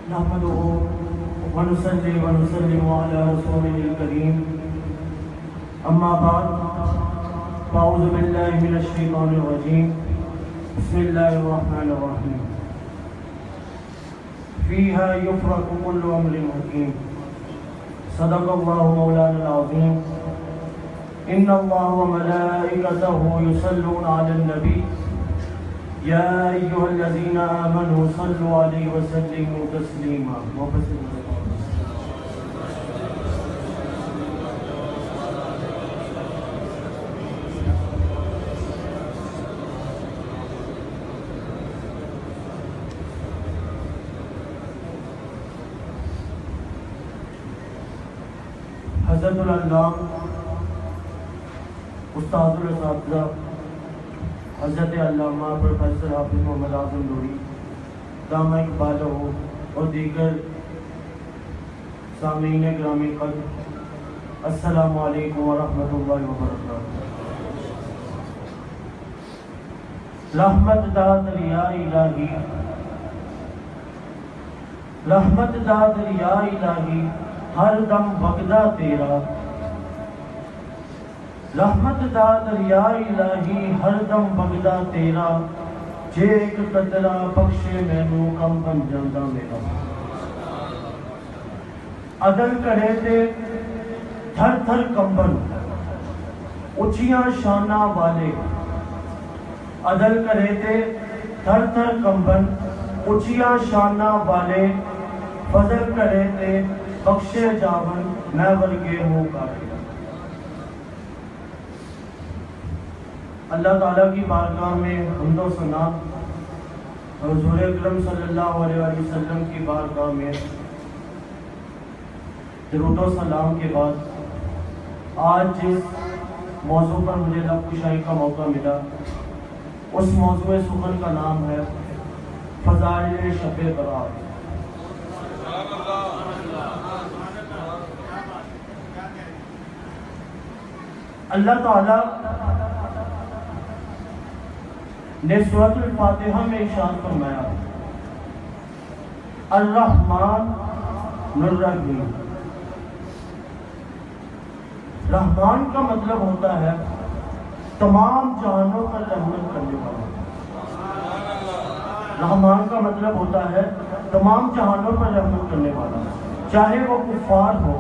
نحمده ونصلي ونسلم على رسوله الكريم اما بعد فاعوذ بالله من الشيطان الرجيم بسم الله الرحمن الرحيم فيها يفرق كل امر حكيم صدق الله مولانا العظيم ان الله وملائكته يصلون على النبي يا أيها الذين آمنوا صلوا عليه وسلموا تسليما حضرت العلامہ استاد الاساتذہ حضرت علامہ پروفیسر حافظ محمد اعظم نوری دامہ اقبالہ اور دیگر سامعین گرامی قدر السلام علیکم ورحمۃ اللہ وبرکاتہ۔ رحمت داد یا الہی، رحمت داد یا الہی، ہر دم وعدہ تیرا، رحمت دا دریا الہی ہر دم بغدہ تیرا، جے ایک قطرہ بخشے مینوں کم بن جاندا میرا۔ عدل کرے تے تھر تھر کمبن اچھیاں شانہ والے، عدل کرے تے تھر تھر کمبن اچھیاں شانہ والے، فضل کرے تے بخشے جاون میں ورگے ہوں کارے۔ اللہ تعالیٰ کی بارگاہ میں حمد و ثنا اور حضور اکرم صلی اللہ علیہ وسلم کی بارگاہ میں درود و سلام کے بعد آج جس موضوع پر مجھے لب کشائی کا موقع ملا، اس موضوع سخن کا نام ہے فضائل شب برات۔ اللہ تعالیٰ نے سورۃ الفاتحہ میں ارشاد فرمایا الرحمن الرحیم۔ رحمان کا مطلب ہوتا ہے تمام جہانوں پر رحمت کرنے والا۔ رحمان کا مطلب ہوتا ہے تمام جہانوں پر رحمت کرنے والا، چاہے وہ کفار ہو،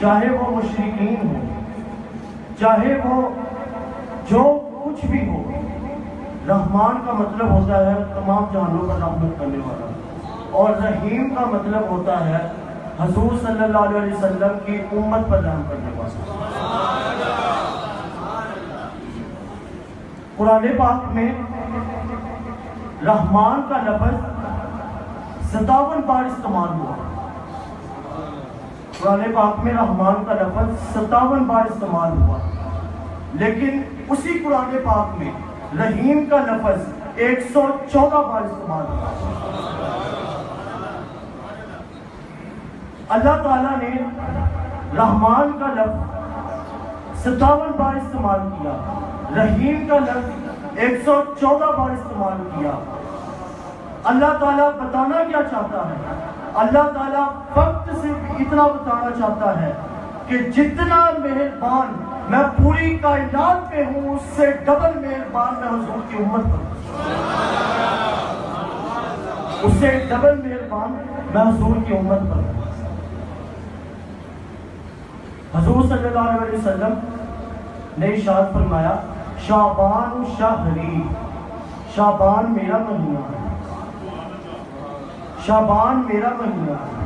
چاہے وہ مشرکین ہو، چاہے وہ جو کچھ بھی ہو، رحمان کا مطلب ہوتا ہے تمام جہانوں پر رحمت کرنے والا، اور رحیم کا مطلب ہوتا ہے حضور صلی اللہ علیہ وسلم کی امت پر رحم کرنے والا۔ قرآن پاک میں رحمان کا لفظ 57 بار استعمال ہوا۔ قرآن پاک میں رحمان کا لفظ 57 بار استعمال ہوا، لیکن اسی قرآن پاک میں رحیم کا لفظ 114 بار استعمال ہوا۔ اللہ تعالیٰ نے رحمان کا لفظ 57 بار استعمال کیا، رحیم کا لفظ 114 بار استعمال کیا۔ اللہ تعالیٰ بتانا کیا چاہتا ہے؟ اللہ تعالیٰ وقت صرف اتنا بتانا چاہتا ہے کہ جتنا مہربان میں پوری کائنات میں ہوں، اس سے ڈبل مہربان میں حضور کی امت پر ہوں، اس سے ڈبل مہربان میں حضور کی امت پر ہوں۔ حضور صلی اللہ علیہ وسلم نے ارشاد فرمایا شعبان شہری، شعبان میرا مہینہ ہے، شعبان میرا مہینہ ہے،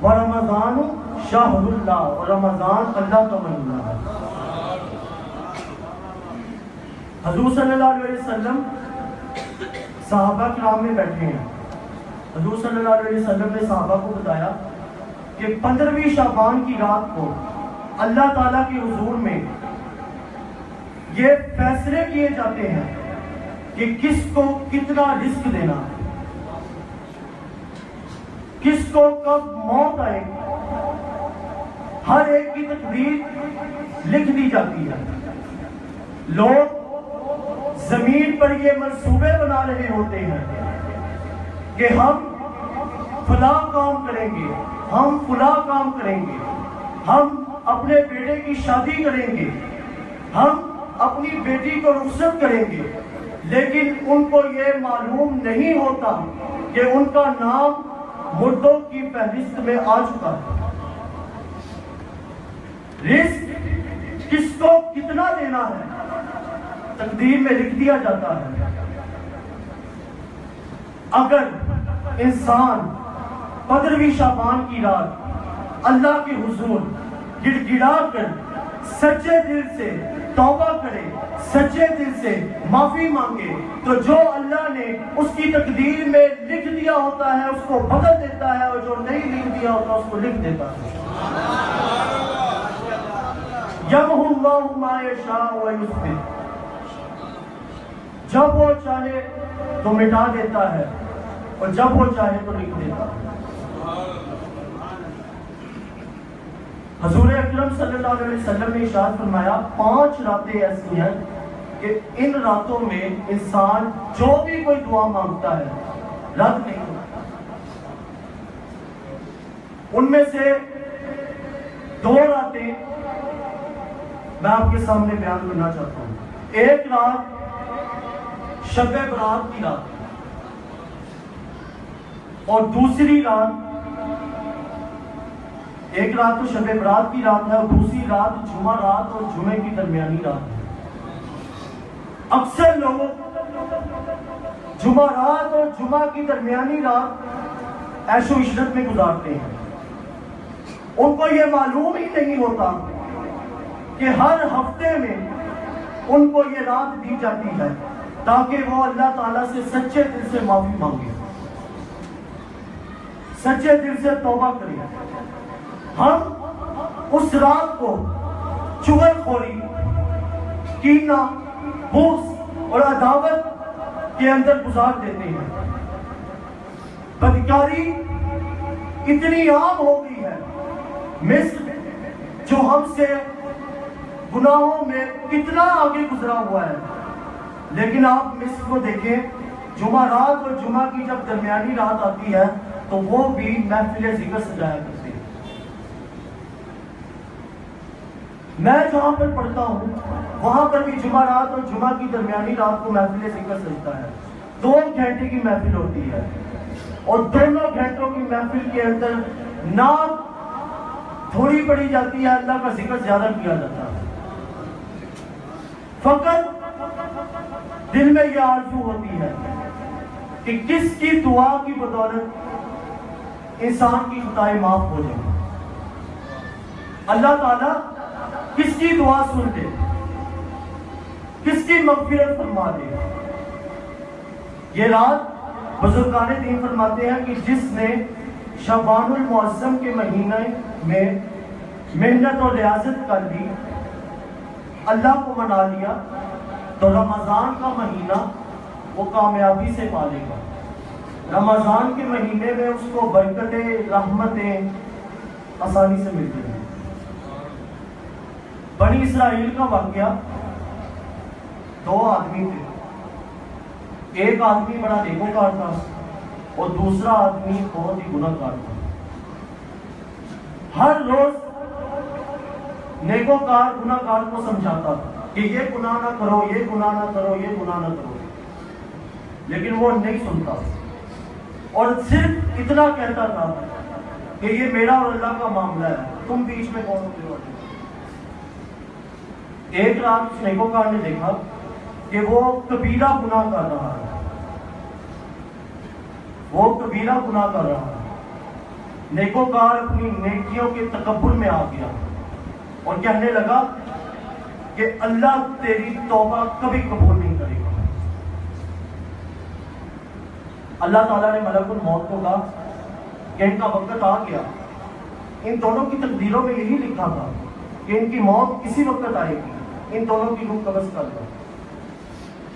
ورمضان شہر اللہ، اور رمضان اللہ کا مہینہ ہے۔ حضور صلی اللہ علیہ وسلم صحابہ کرام میں بیٹھے ہیں، حضور صلی اللہ علیہ وسلم نے صحابہ کو بتایا کہ 15ویں شعبان کی رات کو اللہ تعالیٰ کے حضور میں یہ فیصلے کیے جاتے ہیں کہ کس کو کتنا رزق دینا ہے، کس کو کب موت آئے گی، ہر ایک کی تقدیر لکھ دی جاتی ہے۔ لوگ زمین پر یہ منصوبے بنا رہے ہوتے ہیں کہ ہم فلاں کام کریں گے، ہم فلاں کام کریں گے، ہم اپنے بیٹے کی شادی کریں گے، ہم اپنی بیٹی کو رخصت کریں گے، لیکن ان کو یہ معلوم نہیں ہوتا کہ ان کا نام مردوں کی فہرست میں آ چکا ہے۔ رزق کس کو کتنا دینا ہے تقدیر میں لکھ دیا جاتا ہے۔ اگر انسان 15ویں شعبان کی رات اللہ کے حضور گڑ گڑا کر سچے دل سے توبہ کرے، سچے دل سے معافی مانگے، تو جو اللہ نے اس کی تقدیر میں لکھ دیا ہوتا ہے اس کو بدل دیتا ہے، اور جو نہیں لکھ دیا ہوتا اس کو لکھ دیتا ہے۔ یمحو اللہ ما یشاء ویثبت، جب وہ چاہے تو مٹا دیتا ہے اور جب وہ چاہے تو لکھ دیتا ہے۔ حضور اکرم صلی اللہ علیہ وسلم نے ارشاد فرمایا 5 راتیں ایسی ہیں کہ ان راتوں میں انسان جو بھی کوئی دعا مانگتا ہے رد نہیں ہوتا۔ ان میں سے 2 راتیں میں آپ کے سامنے بیان کرنا چاہتا ہوں۔ ایک رات شب برات کی رات اور دوسری رات، ایک رات تو شب برات کی رات ہے اور دوسری رات جمعہ رات اور جمعے کی درمیانی رات ہے۔ اکثر لوگ جمعہ رات اور جمعہ کی درمیانی رات عیش و عشرت میں گزارتے ہیں۔ ان کو یہ معلوم ہی نہیں ہوتا کہ ہر ہفتے میں ان کو یہ رات دی جاتی ہے تاکہ وہ اللہ تعالیٰ سے سچے دل سے معافی مانگے، سچے دل سے توبہ کرے۔ ہم اس رات کو چغل خوری، کینہ، بغض اور عداوت کے اندر گزار دیتے ہیں۔ بدکاری اتنی عام ہو گئی ہے، مصر جو ہم سے گناہوں میں کتنا آگے گزرا ہوا ہے، لیکن آپ مصر کو دیکھیں، جمعہ رات اور جمعہ کی جب درمیانی رات آتی ہے تو وہ بھی محفل ذکر سجایا کرتے ہیں۔ میں جہاں پر پڑھتا ہوں وہاں پر بھی جمعہ رات اور جمعہ کی درمیانی رات کو محفل ذکر سجتا ہے۔ 2 گھنٹے کی محفل ہوتی ہے اور دونوں گھنٹوں کی محفل کے اندر نعت تھوڑی پڑھی جاتی ہے، اللہ کا ذکر زیادہ کیا جاتا ہے۔ فقط دل میں یہ آرزو ہوتی ہے کہ کس کی دعا کی بدولت انسان کی خطائیں معاف ہو جائیں، اللہ تعالیٰ کس کی دعا سن دے، کس کی مغفرت فرما دے۔ یہ رات بزرگان دین فرماتے ہیں کہ جس نے شعبان المعظم کے مہینے میں محنت اور ریاضت کر لی، اللہ کو منا لیا، تو رمضان کا مہینہ وہ کامیابی سے پالے گا۔ رمضان کے مہینے میں اس کو برکتیں، رحمتیں آسانی سے ملتی ہیں۔ بنی اسرائیل کا واقعہ، 2 آدمی تھے، ایک آدمی بڑا نیکوکار تھا اور دوسرا آدمی بہت ہی گناہ گار تھا۔ ہر روز نیکوکار گناہ گار کو سمجھاتا تھا کہ یہ گناہ نہ کرو، یہ گناہ نہ کرو، یہ گناہ نہ کرو، لیکن وہ نہیں سنتا اور صرف اتنا کہتا تھا کہ یہ میرا اور اللہ کا معاملہ ہے، تم بیچ میں کون ہوتے ہو۔ ایک رات اس نیکوکار نے دیکھا کہ وہ کبیرہ گناہ کر رہا ہے، وہ کبیرہ گناہ کر رہا ہے۔ نیکوکار اپنی نیکیوں کے تکبر میں آ گیا اور کہنے لگا کہ اللہ تیری توبہ کبھی قبول نہیں کرے گا۔ اللہ تعالیٰ نے ملک الموت کو کہا کہ ان کا وقت آ گیا، ان دونوں کی تقدیروں میں یہی لکھا تھا کہ ان کی موت کسی وقت آئے گی، ان دونوں کی روح قبض کر دو۔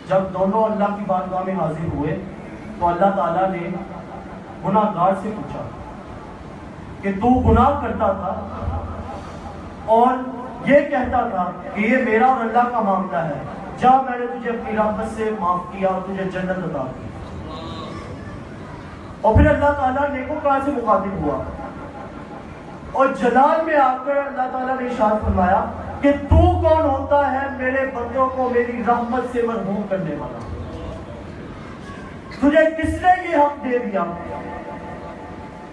جب دونوں اللہ کی بارگاہ میں حاضر ہوئے تو اللہ تعالیٰ نے گناہ گار سے پوچھا کہ تو گناہ کرتا تھا اور یہ کہتا تھا کہ یہ میرا اور اللہ کا معاملہ ہے، جا میں نے تجھے اپنی رحمت سے معاف کیا اور تجھے جنت عطا کی۔ اور پھر اللہ تعالیٰ نیکوکار سے مخاطب ہوا اور جلال میں آ کر اللہ تعالیٰ نے ارشاد فرمایا کہ تو کون ہوتا ہے میرے بندوں کو میری رحمت سے محروم کرنے والا؟ تجھے کس نے یہ حق دے دیا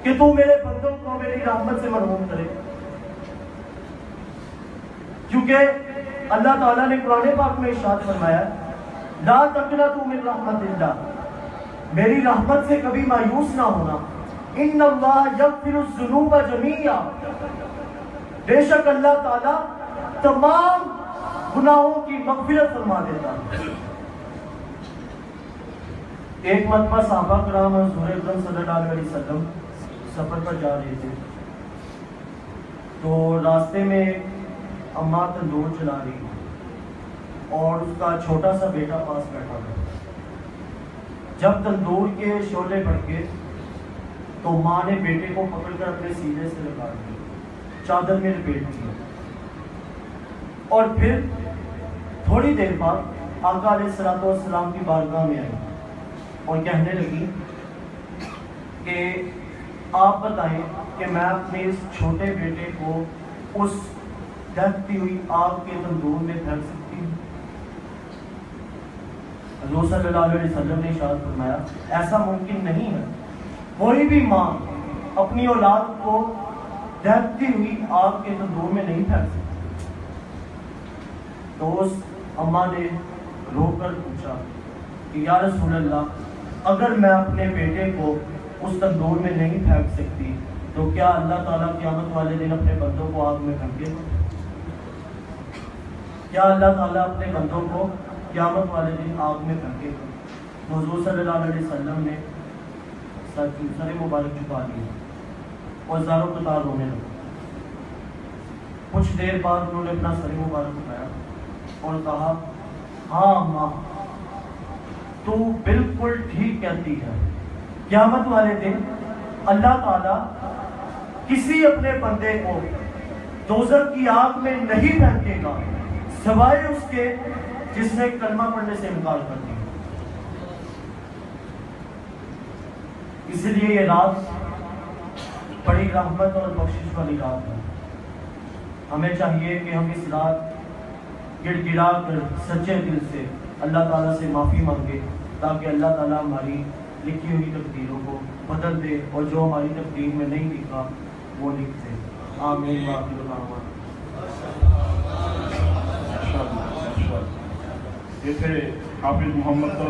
کہ تو میرے بندوں کو میری رحمت سے محروم کرے؟ کیونکہ اللہ تعالیٰ نے قرآن پاک میں ارشاد فرمایا لا تقنطوا من رحمت اللہ، میری رحمت سے کبھی مایوس نہ ہونا، ان اللہ یغفر الذنوب جمیعا، بے شک اللہ تعالیٰ تمام گناہوں کی مغفرت فرما دیتا ہے۔ ایک مرتبہ صحابہ کرام حضور اکرم صلی اللہ علیہ وسلم سفر پر جا رہے تھے، تو راستے میں اماں تندور چلا رہی اور اس کا چھوٹا سا بیٹا پاس بیٹھا تھا۔ جب تندور کے شعلے بھڑکے تو ماں نے بیٹے کو پکڑ کر اپنے سینے سے لگا دیا، چادر میں لپیٹ دیا، اور پھر تھوڑی دیر بعد آقا علیہ السلام کی بارگاہ میں آئی اور کہنے لگی کہ آپ بتائیں کہ میں اپنے اس چھوٹے بیٹے کو اس دہتی ہوئی آگ کے تندور میں پھینک سکتی ہوں؟ حضور صلی اللہ علیہ وسلم نے ارشاد فرمایا ایسا ممکن نہیں ہے، کوئی بھی ماں اپنی اولاد کو دہتی ہوئی آگ کے تندور میں نہیں پھینک سکتی۔ تو اس اماں نے رو کر پوچھا کہ یا رسول اللہ، اگر میں اپنے بیٹے کو اس تندور میں نہیں پھینک سکتی تو کیا اللہ تعالیٰ قیامت والے دن اپنے بندوں کو آگ میں پھینکے گا؟ کیا اللہ تعالیٰ اپنے بندوں کو قیامت والے دن آگ میں پھینکے گا؟ تو حضور صلی اللہ علیہ وسلم نے سر مبارک جھکا لیا اور زاروں قطار رونے لگا۔ کچھ دیر بعد انہوں نے اپنا سر مبارک اٹھایا اور کہا ہاں ماں، تو بالکل ٹھیک کہتی ہے، قیامت والے دن اللہ تعالیٰ کسی اپنے بندے کو دوزخ کی آگ میں نہیں پھینکے گا سوائے اس کے جس نے کلمہ پڑھنے سے انکار کر دیا۔ اس لیے یہ رات بڑی رحمت اور بخشش والی رات ہے۔ ہمیں چاہیے کہ ہم اس رات گڑ گڑا کر سچے دل سے اللہ تعالیٰ سے معافی مانگے تاکہ اللہ تعالیٰ ہماری لکھی ہوئی تقدیروں کو بدل دے اور جو ہماری تقدیر میں نہیں لکھا وہ لکھ دے۔ آمین وآخر دعوانا۔ یہ تھے حافظ محمد